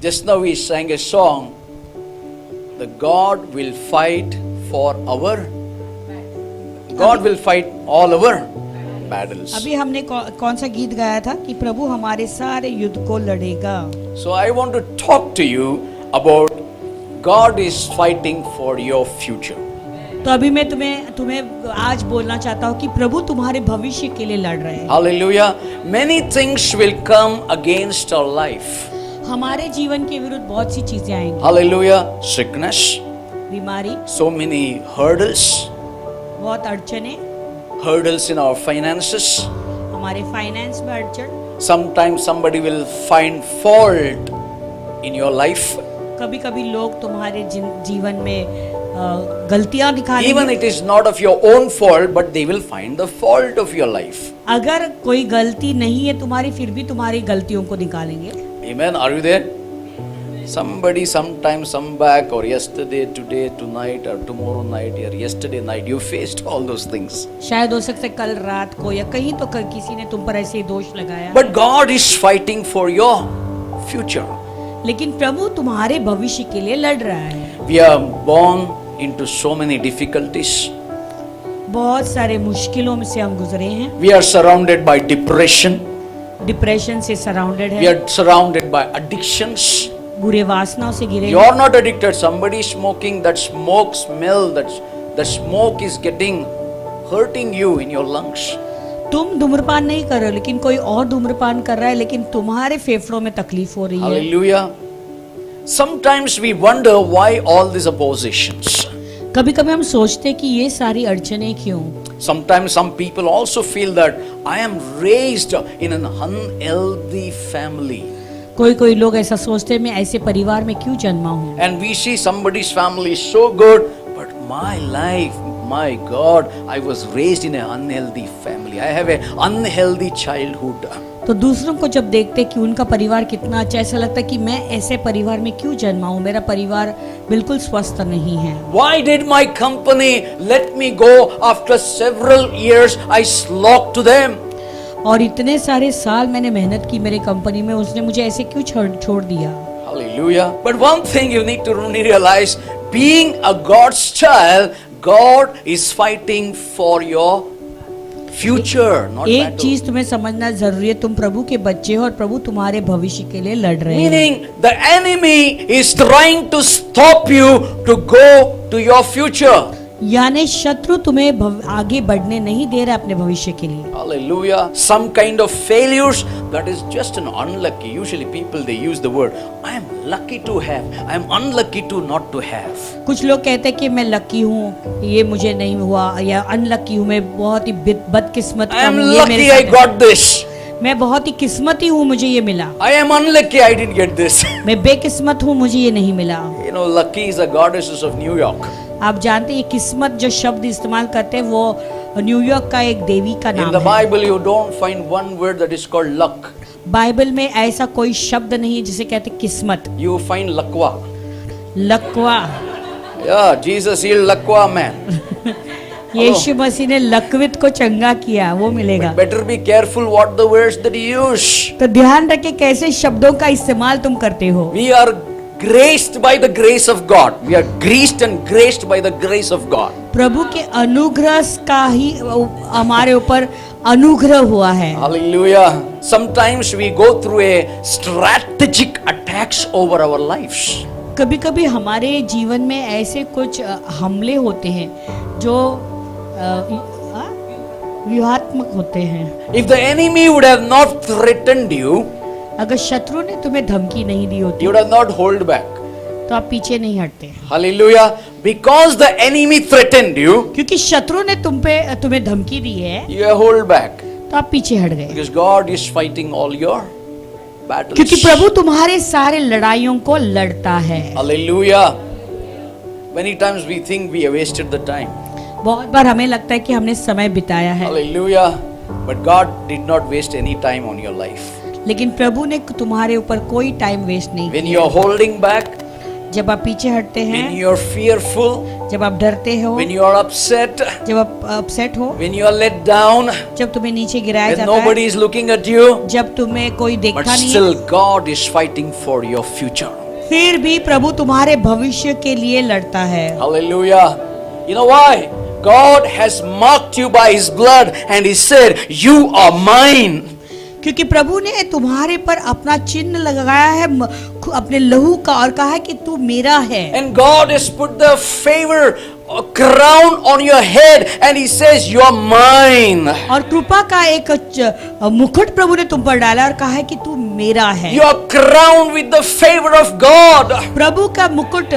Just now we sang a song, the God will fight for our, God will fight all our battles. अभी हमने कौन सा गीत गाया था कि प्रभु हमारे सारे युद्ध को लड़ेगा. So I want to talk to you about God is fighting for your future. तो अभी मैं तुम्हें आज बोलना चाहता हूँ कि प्रभु तुम्हारे भविष्य के लिए लड़ रहे हैं. Hallelujah. Many things will come against our life. हमारे जीवन के विरुद्ध बहुत सी चीजें आएंगी. Hallelujah. Sickness, बीमारी, so many hurdles, बहुत अड़चने, hurdles in our finances. हमारे फाइनेंस में अड़चन. Sometimes somebody will find fault in your life. कभी कभी लोग तुम्हारे जीवन में गलतियां निकालेंगे. Even it is not of your own fault, but they will find the fault of your life. अगर कोई गलती नहीं है तुम्हारी, फिर भी तुम्हारी गलतियों को निकालेंगे. Amen. Are you there? Somebody sometime, some back, or yesterday, today, tonight, or tomorrow night, or yesterday night, you faced all those things. शायद हो सकता है कल रात को या कहीं तो किसी ने तुम पर ऐसे ही दोष लगाया. But God is fighting for your future. लेकिन प्रभु तुम्हारे भविष्य के लिए लड़ रहा है. We are born into so many difficulties. बहुत सारे मुश्किलों में से हम गुजरे हैं. We are surrounded by depression. Depression से सराउंडेड We है. are surrounded by addictions. बुरे वासनाओं से घिरे You हैं. are not addicted. Somebody is smoking. That smoke smell, the smoke is getting hurting you in your lungs. तुम धूम्रपान नहीं कर रहे हो, लेकिन कोई और धूम्रपान कर रहा है, लेकिन तुम्हारे फेफड़ों में तकलीफ हो रही है. Hallelujah. Sometimes we wonder why all these oppositions. कभी कभी हम सोचते हैं कि ये सारी अड़चनें क्यों. Sometimes some people also feel that I am raised in an unhealthy family. कोई लोग ऐसा सोचते हैं मैं ऐसे परिवार में क्यों जन्मा हूँ. And we see somebody's family is so good, but my life, my God, I was raised in an unhealthy family. I have an unhealthy childhood. तो दूसरों को जब देखते हैं कि उनका परिवार कितना अच्छा, ऐसा लगता है कि मैं ऐसे परिवार में क्यों जन्मा हूँ, मेरा परिवार बिल्कुल स्वस्थ नहीं है. Why did my company let me go after several years? I slogged to them. और इतने सारे साल मैंने मेहनत की मेरे कंपनी में, उसने मुझे ऐसे क्यों छोड़ दिया. Hallelujah. But one thing you need to realize, being a God's child, God is fighting for your future, not एक battle. चीज तुम्हें समझना जरूरी है, तुम प्रभु के बच्चे हो और प्रभु तुम्हारे भविष्य के लिए लड़ रहे हैं. Meaning the enemy is trying to stop you to go to your future. यानी शत्रु तुम्हें आगे बढ़ने नहीं दे रहा अपने भविष्य के लिए. Hallelujah. Some kind of failures, that is just an unlucky. Usually people they use the word, I am lucky to have, I am unlucky to not to have. कुछ लोग कहते हैं कि मैं लकी हूँ, ये मुझे नहीं हुआ, या अनलकी हूँ, मैं बहुत ही बदकिस्मत I का am हूँ, ये lucky मेरे I साथ got this. मैं बहुत ही किस्मती हूँ, मुझे ये मिला. I am unlucky I didn't get this. मैं बेकिस्मत हूँ, मुझे ये नहीं मिला. You know, lucky is the goddesses of New York. आप जानते हैं ये किस्मत जो शब्द इस्तेमाल करते हैं वो न्यूयॉर्क का एक देवी का In नाम the है. Bible you don't find one word that is called luck. Bible में ऐसा कोई शब्द नहीं है जिसे कहते किस्मत. You find lakwa. लकवा. Yeah, Jesus healed lakwa man. यीशु मसीह ने लकवित को चंगा किया, वो मिलेगा. Better be careful what the words that you use. तो ध्यान रखे कैसे शब्दों का इस्तेमाल तुम करते हो. We are graced by the grace of God. We are graced and graced by the grace of God. प्रभु के अनुग्रह का ही हमारे ऊपर अनुग्रह हुआ है. Hallelujah. Sometimes we go through a strategic attacks over our lives. कभी कभी हमारे जीवन में ऐसे कुछ हमले होते हैं जो व्यूहात्मक होते हैं. If the enemy would have not threatened you, अगर शत्रु ने तुम्हें धमकी नहीं दी होती you would have not hold back. तो आप पीछे नहीं हटते. Hallelujah. Because the enemy threatened you, क्योंकि शत्रु ने तुम्हें धमकी दी है you hold back. तो आप पीछे हट गए. Because God is fighting all your battles. क्योंकि प्रभु तुम्हारे सारे लड़ाइयों को लड़ता है. Hallelujah. Many times we think we have wasted the time. बहुत बार हमें लगता है कि हमने समय बिताया है. Hallelujah. But God did not waste any time on your life. लेकिन प्रभु ने तुम्हारे ऊपर कोई टाइम वेस्ट नहीं When किया. you are holding back, जब आप पीछे हटते when हैं, you're fearful, जब आप डरते हो, when you're upset, जब आप अपसेट हो, when you are let down, जब तुम्हें नीचे गिराया when जाता है, nobody is looking at you, जब तुम्हें कोई but देखता नहीं है, still God is fighting for your future. फिर भी प्रभु तुम्हारे भविष्य के लिए लड़ता है। Hallelujah. You know why? God has marked you by His blood and He said, you are mine. क्योंकि प्रभु ने तुम्हारे पर अपना चिन्ह लगाया है अपने लहू का और कहा है कि तू मेरा है। And God has put the favor crown on your head and He says, you are mine. और कृपा का एक मुकुट प्रभु ने तुम पर डाला और कहा है कि तू मेरा है। You are crowned with the favor of God. प्रभु का मुकुट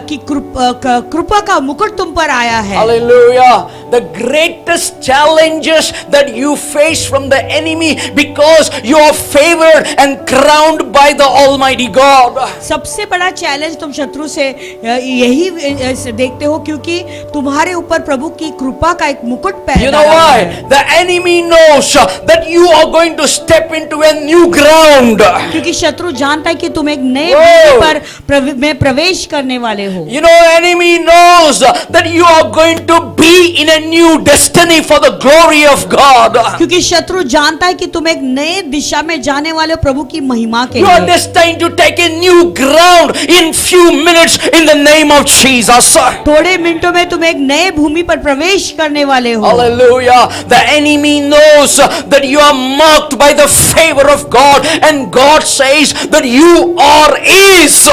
की कृपा का मुकुट तुम पर आया है। Hallelujah. The greatest challenges that you face from the enemy because you are favored and crowned by the Almighty God. सबसे बड़ा चैलेंज तुम शत्रु से यही देखते हो क्योंकि तुम्हारे ऊपर प्रभु की कृपा का एक मुकुट पहना है। You know why? The enemy knows that you are going to step into a new ground. क्योंकि शत्रु जानता है कि तुम एक नए Whoa. भूमि पर में प्रवेश करने वाले हो। You know, enemy knows that you are going to be in a new destiny for the glory of God. क्योंकि शत्रु जानता है कि तुम एक नए दिशा में जाने वाले हो प्रभु की महिमा के You are लिए। destined to take a new ground in few minutes in the name of Jesus. थोड़े मिनटों में तुम एक नए भूमि पर प्रवेश करने वाले हो। Hallelujah. The enemy knows that you are marked by the favor of God and God says that you are His.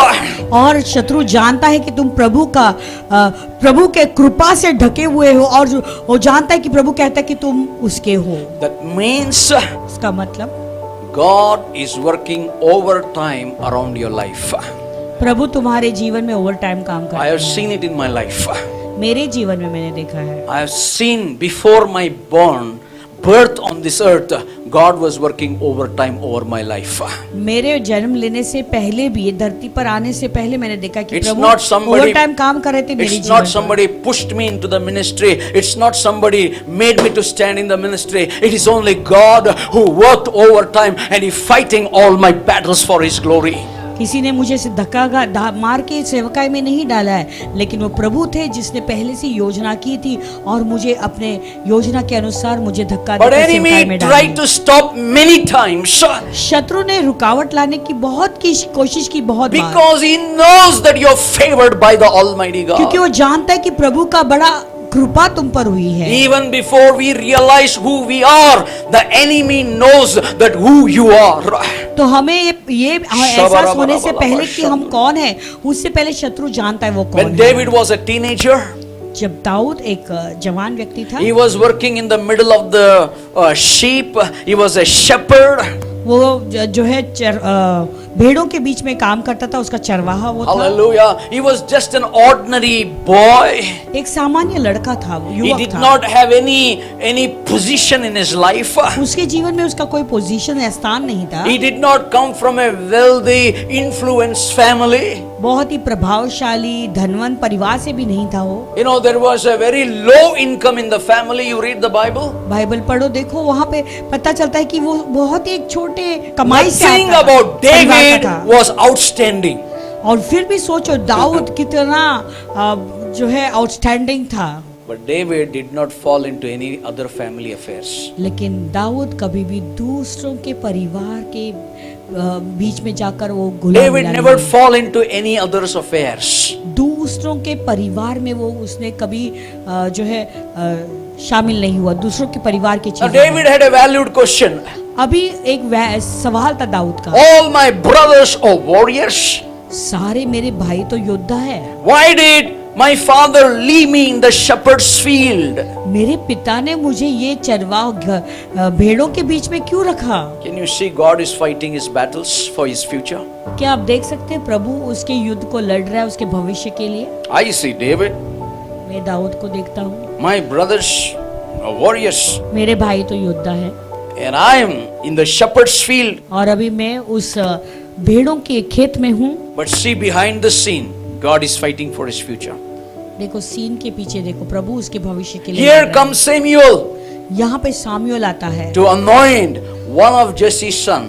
और शत्रु जानता है कि तुम प्रभु के कृपा से ढके हुए हो और वो जानता है कि प्रभु कहता है कि तुम उसके हो। That means इसका मतलब God is working overtime around your life. प्रभु तुम्हारे जीवन में ओवर टाइम काम करता I have है। seen it in my life. मेरे जीवन में मैंने देखा है। I have seen before my birth on this earth, God was working overtime over my life. मेरे जन्म लेने से पहले भी, ये धरती पर आने से पहले मैंने देखा कि It's Prabhu not somebody- over time काम कर रहे थे मेरे It's जीवन not में। somebody pushed me into the ministry. It's not somebody made me to stand in the ministry. It is only God who worked overtime and He fighting all my battles for His glory. किसी ने मुझे से धक्का मार के सेवकाई में नहीं डाला है, लेकिन वो प्रभु थे जिसने पहले से योजना की थी और मुझे अपने योजना के अनुसार मुझे धक्का But देकर सेवकाई enemy में tried डाला। to stop many times शत्रु ने रुकावट लाने की कोशिश की बहुत बार, because he knows that you are favored by the Almighty क्योंकि God. वो जानता है कि प्रभु का बड़ा कृपा तुम पर हुई है। Even before we realize who we are, the enemy knows that who you are. तो हमें ये एहसास होने से पहले कि हम कौन हैं, उससे पहले शत्रु जानता है वो कौन When है। David was a teenager, जब दाऊद एक जवान व्यक्ति था, he was working in the middle of the sheep. He was a shepherd. वो जो है भेड़ों के बीच में काम करता था, उसका चरवाहा वो था। Hallelujah. He was just an ordinary boy. एक सामान्य लड़का था, He युवक did था। not have any position in his life. उसके जीवन में उसका कोई पोजीशन या स्थान नहीं था। He did not come from a wealthy, influenced family. बहुत ही प्रभावशाली धनवंत परिवार से भी नहीं था वो। You know, there was a very low income in the family. You read the Bible. Bible पढ़ो, देखो वहाँ पे पता चलता है कि वो बहुत ही एक छोटे कमाई से Nothing आता about परिवार David का था। was outstanding. और फिर भी सोचो दाऊद कितना जो है आउटस्टैंडिंग था। But David did not fall into any other family affairs. लेकिन दाऊद कभी भी दूसरों के परिवार के बीच में जाकर वो गुलाम David never fall into any others affairs. दूसरों के परिवार में वो उसने कभी जो है शामिल नहीं हुआ, दूसरों के परिवार की Now चीजों में। David had a valued question. अभी एक सवाल था दाऊद का, All my brothers are warriors. सारे मेरे भाई तो योद्धा है, Why did my father leave me in the shepherd's field? मेरे पिता ने मुझे ये चरवाह भेड़ों के बीच में क्यों रखा? Can you see God is fighting his battles for his future? क्या आप देख सकते हैं प्रभु उसके युद्ध को लड़ रहा है उसके भविष्य के लिए? I see David. मैं दाऊद को देखता हूँ, My brothers are warriors. मेरे भाई तो योद्धा है And I am in the shepherd's field. और अभी मैं उस भेड़ों के खेत में हूँ। But see behind the scene, God is fighting for his future. देखो सीन के पीछे देखो, प्रभु उसके भविष्य के लिए Here लड़ रहा है। comes Samuel यहाँ पे सामुएल आता है, to anoint one of Jesse's son.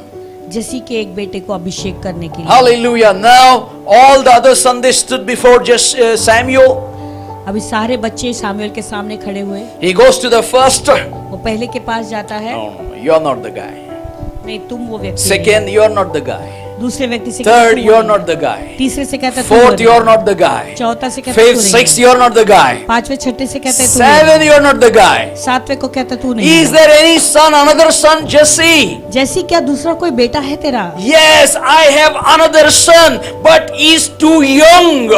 जैसी के एक बेटे को अभिषेक करने के लिए। Hallelujah. Now all the other sons they stood before just Samuel. अभी सारे बच्चे सामुएल के सामने खड़े हुए। He goes to the first. वो पहले के पास जाता है। No, you're not the guy. नहीं, तुम वो व्यक्ति Second, you're not the guy. नहीं। दूसरे व्यक्ति से Third, you're not the guy. तीसरे से कहता है Fourth, you're not the guy. चौथा से कहता है Fifth, sixth, you're not the guy. पांचवे छठे से कहता है तू Seven, you're not the guy. नहीं। सातवें को कहता है तू नहीं। Is there any son, another son, Jesse? जैसी क्या दूसरा कोई बेटा है तेरा? Yes, I have another son, but he's too young.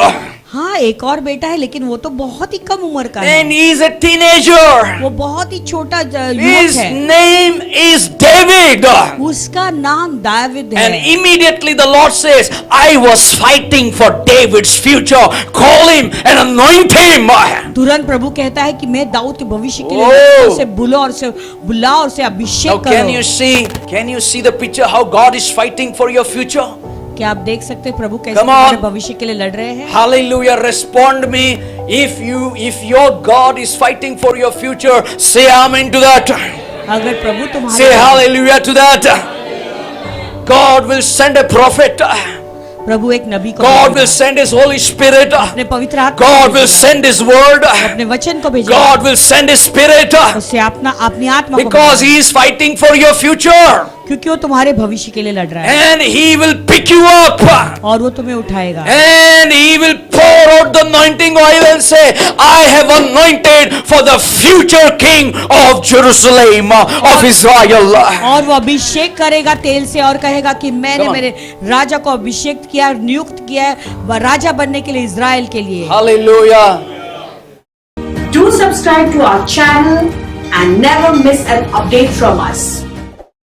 हाँ, एक और बेटा है लेकिन वो तो बहुत ही कम उम्र का है। And he's a teenager. वो बहुत ही छोटा युवक His है। name is David. उसका नाम दाविद And है। immediately the Lord says, I was fighting for David's future. Call him and anoint him. तुरंत प्रभु कहता है कि मैं दाऊद के भविष्य के Oh. लिए उसे बुलाओ और उसे बुलाओ और उसे Now Abhishek can you see the picture how God is fighting for your future? क्या आप देख सकते हैं प्रभु कैसे Come तुम्हारे on. भविष्य के लिए लड़ रहे हैं? Hallelujah. Respond me. If your God is fighting for your future, say amen to that. अगर प्रभु Say तुम्हारे hallelujah to that. God will send a prophet. प्रभु एक नबी को God भेजेगा। will send his Holy Spirit. अपने पवित्र आत्मा God को will भेजेगा। send his word. अपने वचन को भेजेगा। God will send his spirit. उससे अपनी आत्मा को Because भेजेगा। he is fighting for your future. क्योंकि वो तुम्हारे भविष्य के लिए लड़ रहा है And he will pick you up. और वो तुम्हें उठाएगा And he will pour out the anointing oil and say, I have anointed for the future king of Jerusalem, of Israel. और वो अभिषेक करेगा तेल से और कहेगा कि मैंने Come on. मेरे राजा को अभिषेक किया, नियुक्त किया है राजा बनने के लिए इजराइल के लिए। Hallelujah. Do subscribe to our channel and never miss an update from us.